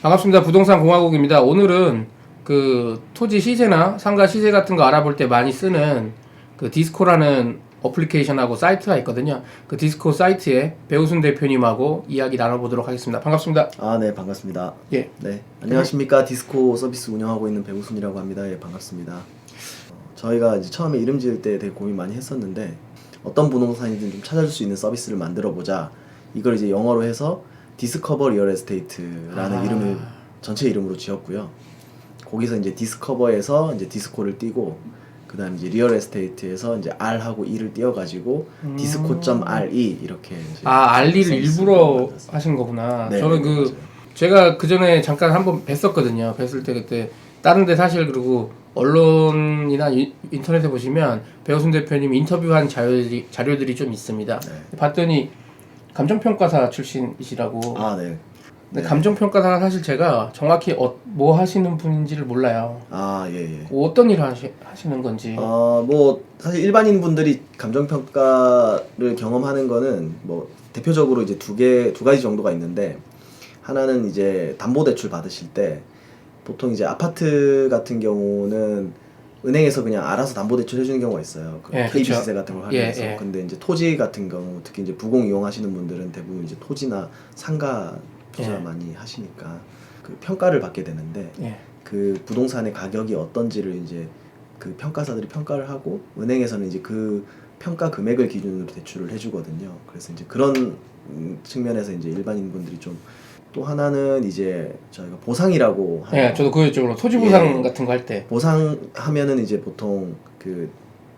반갑습니다. 부동산 공화국입니다. 오늘은 그 토지 시세나 상가 시세 같은 거 알아볼 때 많이 쓰는 그 디스코라는 어플리케이션하고 사이트가 있거든요. 그 디스코 사이트에 배우순 대표님하고 이야기 나눠보도록 하겠습니다. 반갑습니다. 네, 반갑습니다. 예. 네, 안녕하십니까. 디스코 서비스 운영하고 있는 배우순이라고 합니다. 예, 반갑습니다. 저희가 이제 처음에 이름 지을 때 되게 고민 많이 했었는데 어떤 부동산이든 좀 찾아줄 수 있는 서비스를 만들어 보자. 이걸 이제 영어로 해서 디스커버 리얼 에스테이트라는 이름을 전체 이름으로 지었고요. 거기서 이제 디스커버에서 이제 디스코를 띄고 그다음 이제 리얼 에스테이트에서 이제 R하고 E를 띄워가지고 disco.re 이렇게 R를 일부러 하신 거구나. 네, 저는 네, 맞아요. 제가 그 전에 잠깐 한번 뵀었거든요. 뵀을 때 그때 다른데 사실 그리고 언론이나 인터넷에 보시면 배우순 대표님 인터뷰한 자료들이 좀 있습니다. 네. 봤더니 감정평가사 출신이시라고. 네. 근데 감정평가사가 사실 제가 정확히 뭐 하시는 분인지를 몰라요. 예. 어떤 일을 하시는 건지. 뭐 사실 일반인 분들이 감정 평가를 경험하는 거는 뭐 대표적으로 이제 두 가지 정도가 있는데, 하나는 이제 담보 대출 받으실 때 보통 이제 아파트 같은 경우는 은행에서 그냥 알아서 담보 대출 해주는 경우가 있어요. 그 KB 시세 같은 걸 활용해서. 근데 이제 토지 같은 경우, 특히 이제 부공 이용하시는 분들은 대부분 이제 토지나 상가 투자 많이 하시니까 그 평가를 받게 되는데, 그 부동산의 가격이 어떤지를 이제 그 평가사들이 평가를 하고 은행에서는 이제 그 평가 금액을 기준으로 대출을 해주거든요. 그래서 이제 그런 측면에서 이제 일반인 분들이 좀, 또 하나는 이제 저희가 보상이라고 하는, 저도 그 쪽으로 토지 보상 같은 거 할 때 보상하면은 이제 보통 그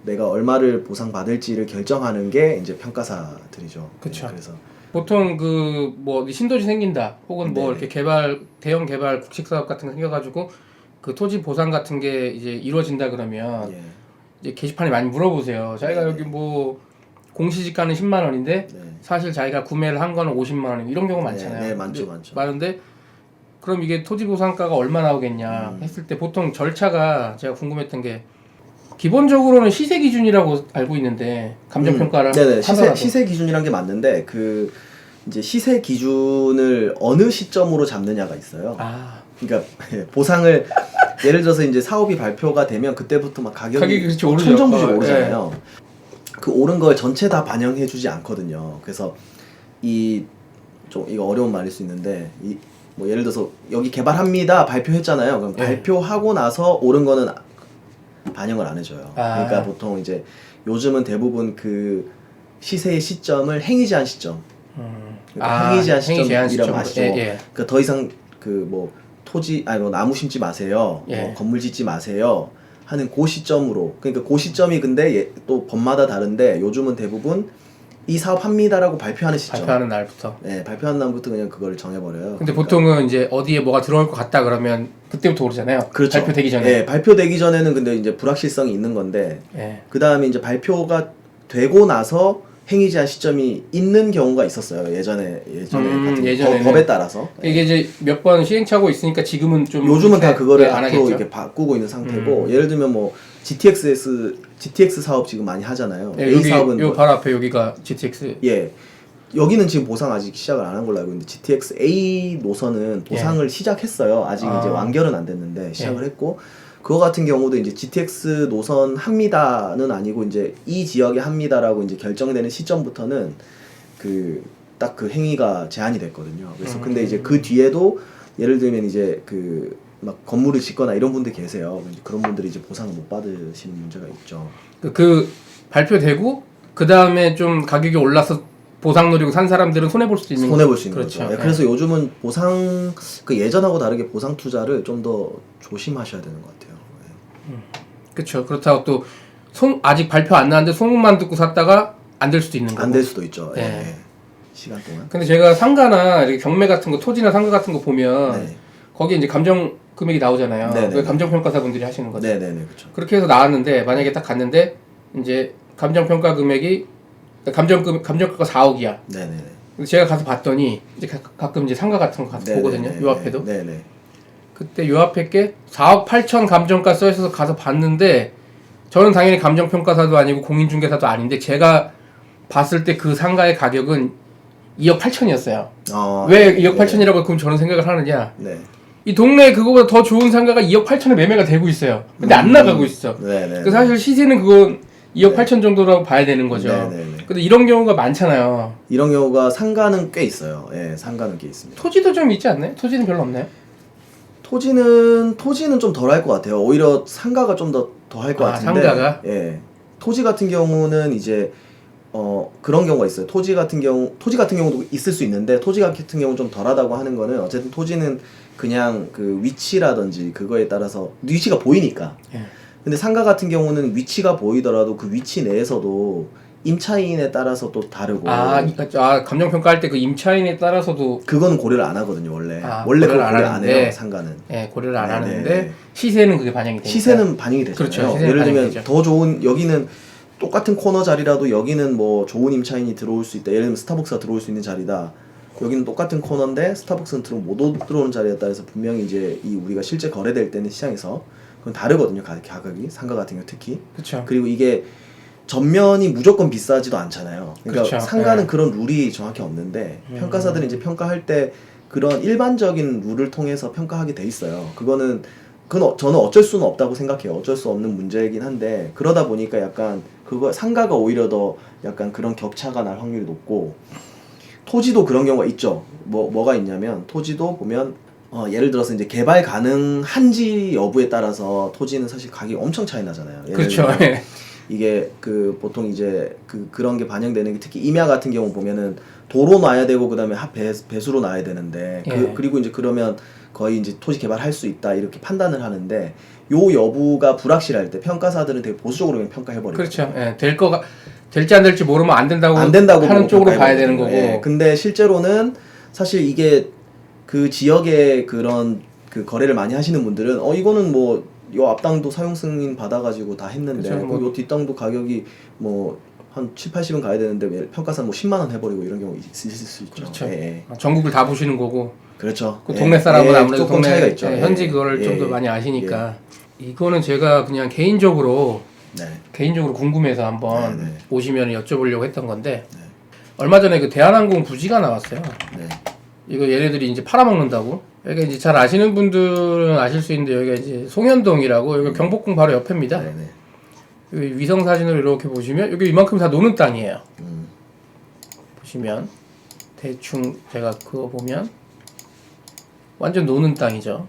내가 얼마를 보상 받을지를 결정하는 게 이제 평가사들이죠. 그쵸. 그래서 보통 그 뭐 신도시 생긴다 혹은 뭐 네네. 이렇게 대형 개발 국책 사업 같은 거 생겨가지고 그 토지 보상 같은 게 이제 이루어진다 그러면 이제 게시판에 많이 물어보세요. 자기가 여기 뭐 공시지가는 10만 원인데 사실 자기가 구매를 한 거는 50만 원, 이런 경우 많잖아요. 네, 많죠. 많은데 그럼 이게 토지 보상가가 얼마 나오겠냐 했을 때 보통 절차가 제가 궁금했던 게, 기본적으로는 시세 기준이라고 알고 있는데 감정 평가를 네네. 시세 기준이란 게 맞는데, 그 이제 시세 기준을 어느 시점으로 잡느냐가 있어요. 그러니까 보상을 예를 들어서 이제 사업이 발표가 되면 그때부터 막 가격이 천정부지 오르잖아요. 그 오른 걸 전체 다 반영해주지 않거든요. 그래서 이거 어려운 말일 수 있는데, 뭐 예를 들어서 여기 개발합니다 발표했잖아요. 그럼 발표하고 나서 오른 거는 반영을 안 해줘요. 그러니까 보통 이제 요즘은 대부분 그 시세의 시점을 행위제한 시점, 행위제한 시점이라고 하시죠. 그러니까 더 이상 그 뭐 토지 뭐 나무 심지 마세요, 뭐 건물 짓지 마세요 하는 그 시점으로, 그러니까 그 시점이 근데 또 법마다 다른데 요즘은 대부분 이 사업 합니다라고 발표하는 시점, 발표하는 날부터. 발표하는 날부터 그냥 그걸 정해버려요. 근데 보통은 이제 어디에 뭐가 들어올 것 같다 그러면 그때부터 오르잖아요. 그렇죠. 발표되기 전에. 발표되기 전에는 근데 이제 불확실성이 있는 건데, 그 다음에 이제 발표가 되고 나서 행위제한 시점이 있는 경우가 있었어요. 예전에 같은 법에 따라서. 이게 이제 몇 번 시행착오 있으니까 지금은 좀 요즘은 다 그거를 안 앞으로 하겠죠? 이렇게 바꾸고 있는 상태고, 예를 들면 뭐 GTX 사업 지금 많이 하잖아요. A 사업은 요 바로 앞에 여기가 GTX. 여기는 지금 보상 아직 시작을 안 한 걸로 알고 있는데, GTX A 노선은 보상을 시작했어요. 아직 이제 완결은 안 됐는데 시작을 했고, 그거 같은 경우도 이제 GTX 노선 합니다는 아니고 이제 이 지역에 합니다라고 이제 결정되는 시점부터는 그 딱 그 행위가 제한이 됐거든요. 그래서 근데 이제 그 뒤에도 예를 들면 이제 그 막 건물을 짓거나 이런 분들 계세요. 그런 분들이 이제 보상을 못 받으시는 문제가 있죠. 그 발표되고 그 다음에 좀 가격이 올라서 보상 노리고 산 사람들은 손해 볼 수도 있는 거죠. 그래서 요즘은 보상, 그 예전하고 다르게 보상 투자를 좀 더 조심하셔야 되는 것 같아요. 그렇죠. 그렇다고 또 아직 발표 안 나왔는데 소문만 듣고 샀다가 안 될 수도 있는 거고. 안 될 수도 있죠. 시간 동안. 근데 제가 상가나 이렇게 경매 같은 거, 토지나 상가 같은 거 보면 거기에 이제 감정 금액이 나오잖아요. 그 감정 평가사분들이 하시는 거죠. 그렇죠. 그렇게 해서 나왔는데, 만약에 딱 갔는데 이제 감정 평가 금액이 감정가가 4억이야. 근데 제가 가서 봤더니 이제 가끔 이제 상가 같은 거 가서 보거든요. 요 앞에도. 그때 요 앞에 게 4억 8천 감정가 써 있어서 가서 봤는데, 저는 당연히 감정평가사도 아니고 공인중개사도 아닌데 제가 봤을 때 그 상가의 가격은 2억 8천이었어요. 아, 왜 2억 8천이라고 그럼 저는 생각을 하느냐? 네. 이 동네에 그거보다 더 좋은 상가가 2억 8천에 매매가 되고 있어요. 근데 안 나가고 있어. 네네. 그 사실 시세는 그건 2억 8천 정도라고 봐야 되는 거죠. 네네네. 근데 이런 경우가 많잖아요. 이런 경우가 상가는 꽤 있어요. 예, 상가는 꽤 있습니다. 토지도 좀 있지 않나요? 토지는 별로 없나요? 토지는 좀 덜 할 것 같아요. 오히려 상가가 좀 더 할 것 같은데. 상가가? 예. 토지 같은 경우는 이제 그런 경우가 있어요. 토지 같은 경우도 있을 수 있는데 토지 같은 경우는 좀 덜하다고 하는 거는 어쨌든 토지는 그냥 그 위치라든지 그거에 따라서 위치가 보이니까. 예. 근데 상가 같은 경우는 위치가 보이더라도 그 위치 내에서도 임차인에 따라서 또 다르고. 감정평가할 때 그 임차인에 따라서도 그건 고려를 안 하거든요, 원래. 고려를 원래 그걸 안 고려 안 하는데. 해요, 상가는. 예, 고려를 안 네네. 하는데 시세는 그게 반영이 되니까. 시세는 반영이 되잖아요. 그렇죠. 시세는 예를 반영이 들면 되죠. 더 좋은, 여기는 똑같은 코너 자리라도 여기는 뭐 좋은 임차인이 들어올 수 있다. 예를 들면 스타벅스가 들어올 수 있는 자리다. 여기는 똑같은 코너인데 스타벅스는 못 들어오는 자리에 따라서 분명히 이제 이 우리가 실제 거래될 때는 시장에서 그건 다르거든요. 가격이 상가 같은 경우 특히. 그렇죠. 그리고 이게 전면이 무조건 비싸지도 않잖아요. 그러니까 그렇죠. 상가는 네. 그런 룰이 정확히 없는데 평가사들이 이제 평가할 때 그런 일반적인 룰을 통해서 평가하게 돼 있어요. 그건 저는 어쩔 수는 없다고 생각해요. 어쩔 수 없는 문제이긴 한데 그러다 보니까 약간 그거 상가가 오히려 더 약간 그런 격차가 날 확률이 높고 토지도 그런 경우가 있죠. 뭐가 있냐면 토지도 보면 예를 들어서 이제 개발 가능한지 여부에 따라서 토지는 사실 가격이 엄청 차이 나잖아요. 예를 그렇죠. 들면 예. 이게 그 보통 이제 그런 게 반영되는 게 특히 임야 같은 경우 보면은 도로 놔야 되고 그다음에 배수로 놔야 되는데 예. 그리고 이제 그러면 거의 이제 토지 개발할 수 있다 이렇게 판단을 하는데 요 여부가 불확실할 때 평가사들은 되게 보수적으로 그냥 평가해 버리고 그렇죠. 예. 될지 안 될지 모르면 안 된다고 하는 보고 쪽으로 봐야 평가해버리거든요. 되는 거고. 예. 근데 실제로는 사실 이게 그 지역의 그런 그 거래를 많이 하시는 분들은 이거는 뭐 요 앞땅도 사용 승인 받아가지고 다 했는데 그렇죠, 뭐. 요 뒷땅도 가격이 뭐 한 7, 80은 가야 되는데 평가사 뭐 10만 원 해버리고 이런 경우 있을 수 있죠. 그렇죠. 예. 전국을 다 보시는 거고. 그렇죠. 그 동네 사람은 아무래도 조금 동네 차이가 있죠. 현지 그거를 좀 더 많이 아시니까. 이거는 제가 그냥 개인적으로 궁금해서 한번 네, 네. 오시면 여쭤보려고 했던 건데 얼마 전에 그 대한항공 부지가 나왔어요. 네. 이거 얘네들이 이제 팔아먹는다고. 여기가 이제 잘 아시는 분들은 아실 수 있는데 여기가 이제 송현동이라고 여기 경복궁 바로 옆입니다. 네, 네. 여기 위성 사진으로 이렇게 보시면 여기 이만큼 다 노는 땅이에요. 보시면 대충 제가 그거 보면 완전 노는 땅이죠.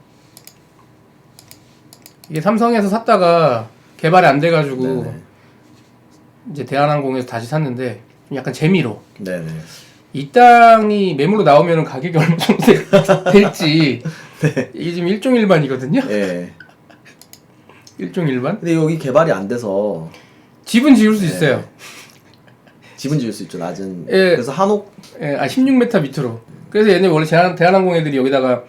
이게 삼성에서 샀다가 개발이 안 돼가지고 네네. 이제 대한항공에서 다시 샀는데 좀 약간 재미로 네네. 이 땅이 매물로 나오면 가격이 얼마 정도 될지 이게 지금 일종일반이거든요. 예. 일종일반. 근데 여기 개발이 안 돼서 집은 지을 수 있어요. 집은 지을 수 있죠. 낮은. 예. 그래서 한옥 16m 밑으로. 그래서 얘네 원래 대한항공 애들이 여기다가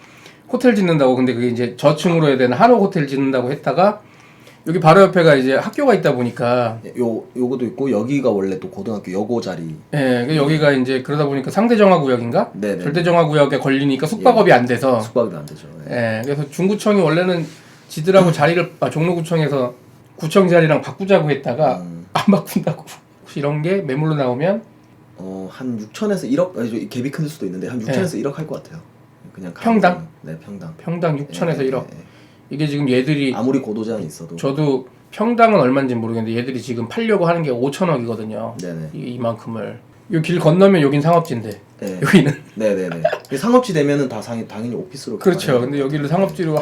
호텔 짓는다고 근데 그게 이제 저층으로 해야 되는 한옥 호텔 짓는다고 했다가 여기 바로 옆에가 이제 학교가 있다 보니까 요거도 있고 여기가 원래 또 고등학교 여고 자리. 예, 여기가 이제 그러다 보니까 상대정화구역인가? 네네. 절대정화구역에 걸리니까 숙박업이 안 돼서 숙박이 안 되죠. 예. 예, 그래서 중구청이 원래는 지들하고 자리를 종로구청에서 구청 자리랑 바꾸자고 했다가 안 바꾼다고. 혹시 이런 게 매물로 나오면 한 6천에서 1억 갭이 클 수도 있는데 한 6천에서 1억 할 것 같아요. 그냥 평당? 네, 평당. 평당 6천에서 예, 1억. 예. 이게 지금 얘들이 아무리 고도 제한이 있어도. 저도 평당은 얼마인지 모르겠는데 얘들이 지금 팔려고 하는 게 5천억이거든요. 네네. 이만큼을. 이 길 건너면 여긴 상업지인데 네. 여기는 네네네. 상업지 되면은 다 당연히 오피스로. 그렇죠. 근데 여기를 상업지로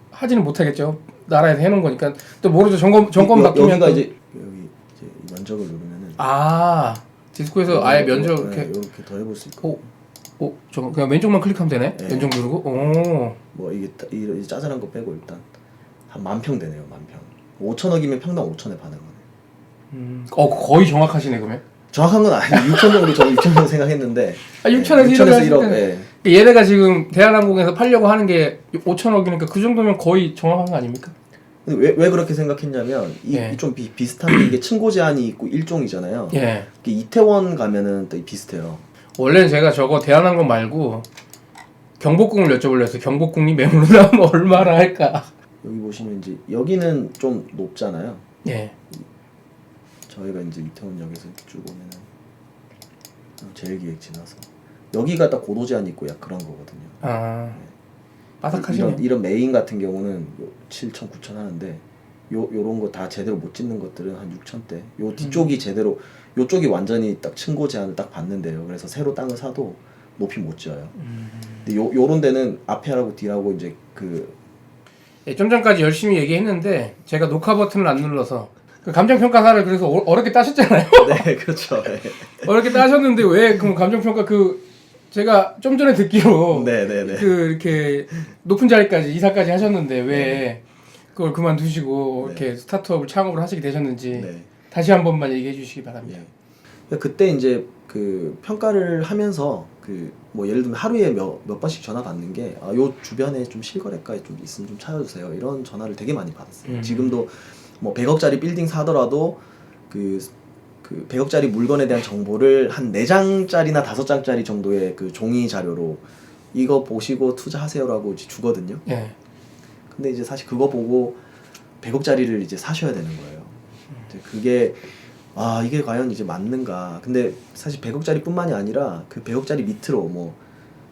하지는 못하겠죠. 나라에서 해놓은 거니까 또 모르죠. 정권 바뀌면 여기가 또... 이제 면적을 누르면은. 디스코에서 아예 면적 이렇게 이렇게 더 해볼 수 있고. 저 그냥 왼쪽만 클릭하면 되네. 네. 왼쪽 누르고. 오. 뭐 이게 이 짜잘한 거 빼고 일단 한 10,000평 되네요. 10,000평. 5천억이면 평당 5천에 파는 거네. 거의 정확하시네 그러면. 정확한 건 아니에요. 6천 정도 저는 6천 정도 생각했는데. 6천에서 1억. 예. 얘네가 지금 대한항공에서 팔려고 하는 게 5천억이니까 그 정도면 거의 정확한 거 아닙니까? 근데 왜 그렇게 생각했냐면 좀 비슷한 게 이게 층고 제한이 있고 일종이잖아요. 예. 이태원 가면은 또 비슷해요. 원래는 제가 저거 대한항공 말고 경복궁을 여쭤보려 해서 경복궁이 매물로 나오면 얼마나 할까? 여기 보시면 이제 여기는 좀 높잖아요. 예. 저희가 이제 이태원역에서 쭉 오면은 제일기획 지나서 여기가 딱 고도 제한이 있고 약 그런 거거든요. 아, 바삭하시네요. 이런 메인 같은 경우는 7천, 9천 하는데 요런 거 다 제대로 못 짓는 것들은 한 6천대. 요 뒤쪽이 제대로 요쪽이 완전히 딱 층고 제한을 딱 받는데요. 그래서 새로 땅을 사도 높이 못 지어요. 근데 요런 데는 앞에 하고 뒤하고 이제 그 예, 좀 전까지 열심히 얘기했는데 제가 녹화 버튼을 안 눌러서 그 감정평가사를 그래서 어렵게 따셨잖아요. 네, 그렇죠. 네. 어렵게 따셨는데 왜 그럼 감정평가 제가 좀 전에 듣기로 네네네. 이렇게 높은 자리까지 이사까지 하셨는데 왜 그걸 그만두시고 이렇게 스타트업을 창업을 하시게 되셨는지 다시 한 번만 얘기해 주시기 바랍니다. 그때 이제 그 평가를 하면서 그 뭐 예를 들면 하루에 몇 번씩 전화 받는 게 요 주변에 좀 실거래가에 좀 있으면 좀 찾아주세요. 이런 전화를 되게 많이 받았어요. 지금도 뭐 100억짜리 빌딩 사더라도 그 100억짜리 물건에 대한 정보를 한 4장짜리나 5장짜리 정도의 그 종이 자료로 이거 보시고 투자하세요라고 이제 주거든요. 네. 근데 이제 사실 그거 보고 100억짜리를 이제 사셔야 되는 거예요. 이제 그게 이게 과연 이제 맞는가. 근데 사실 100억짜리 뿐만이 아니라 그 100억짜리 밑으로 뭐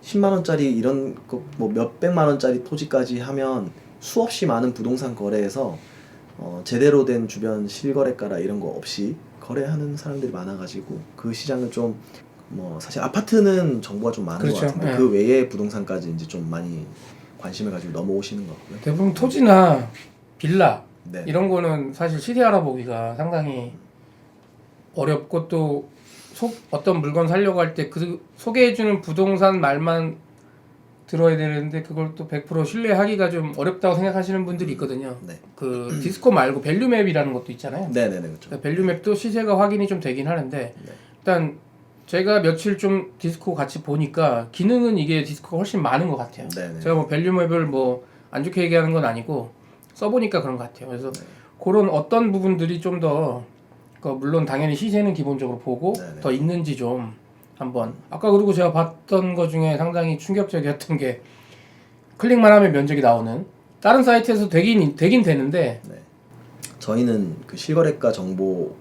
10만원짜리 이런 거 뭐 몇백만원짜리 토지까지 하면 수없이 많은 부동산 거래에서 제대로 된 주변 실거래가라 이런 거 없이 거래하는 사람들이 많아가지고 그 시장을 좀 뭐 사실 아파트는 정보가 좀 많은 그렇죠. 것 같은데 네. 그 외의 부동산까지 이제 좀 많이 관심을 가지고 넘어오시는 것 같고요. 대부분 토지나 빌라 네. 이런 거는 사실 시세 알아보기가 상당히 어렵고 또 어떤 물건 사려고 할 때 그 소개해주는 부동산 말만 들어야 되는데 그걸 또 100% 신뢰하기가 좀 어렵다고 생각하시는 분들이 있거든요. 네. 그 디스코 말고 밸류맵이라는 것도 있잖아요. 네네네 그렇죠. 그러니까 밸류맵도 시세가 확인이 좀 되긴 하는데 일단 제가 며칠 좀 디스코 같이 보니까 기능은 이게 디스코가 훨씬 많은 것 같아요. 네네. 제가 뭐 밸류맵을 뭐 안 좋게 얘기하는 건 아니고 써보니까 그런 것 같아요. 그래서 그런 어떤 부분들이 좀 더 물론 당연히 시세는 기본적으로 보고 네네. 더 있는지 좀 한번 아까 그리고 제가 봤던 거 중에 상당히 충격적이었던 게 클릭만 하면 면적이 나오는 다른 사이트에서 되긴 되는데 저희는 그 실거래가 정보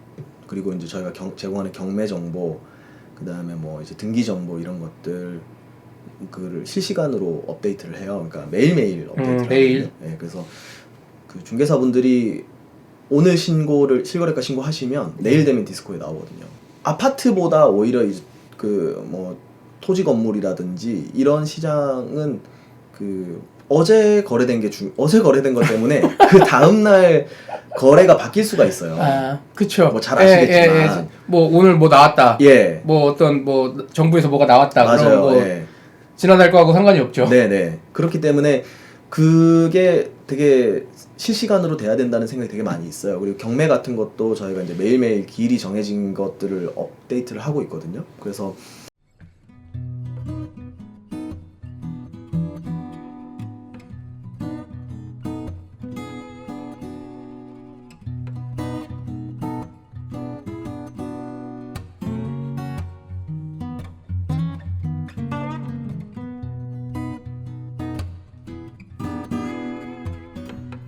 그리고 이제 저희가 제공하는 경매 정보 그 다음에 뭐 이제 등기 정보 이런 것들 그를 실시간으로 업데이트를 해요. 그러니까 매일매일 업데이트를 매일. 하거든요. 네, 그래서 그 중개사분들이 오늘 실거래가 신고하시면 내일 되면 디스코에 나오거든요. 아파트보다 오히려 그 뭐 토지 건물이라든지 이런 시장은 그 어제 거래된 것 때문에 그 다음 날 거래가 바뀔 수가 있어요. 아, 그쵸. 뭐 잘 아시겠지만. 예. 뭐 오늘 뭐 나왔다. 예. 뭐 어떤 뭐 정부에서 뭐가 나왔다. 맞아요. 그럼 뭐 예. 지나갈 거하고 상관이 없죠. 네네. 그렇기 때문에 그게 되게 실시간으로 돼야 된다는 생각이 되게 많이 있어요. 그리고 경매 같은 것도 저희가 이제 매일매일 기일이 정해진 것들을 업데이트를 하고 있거든요. 그래서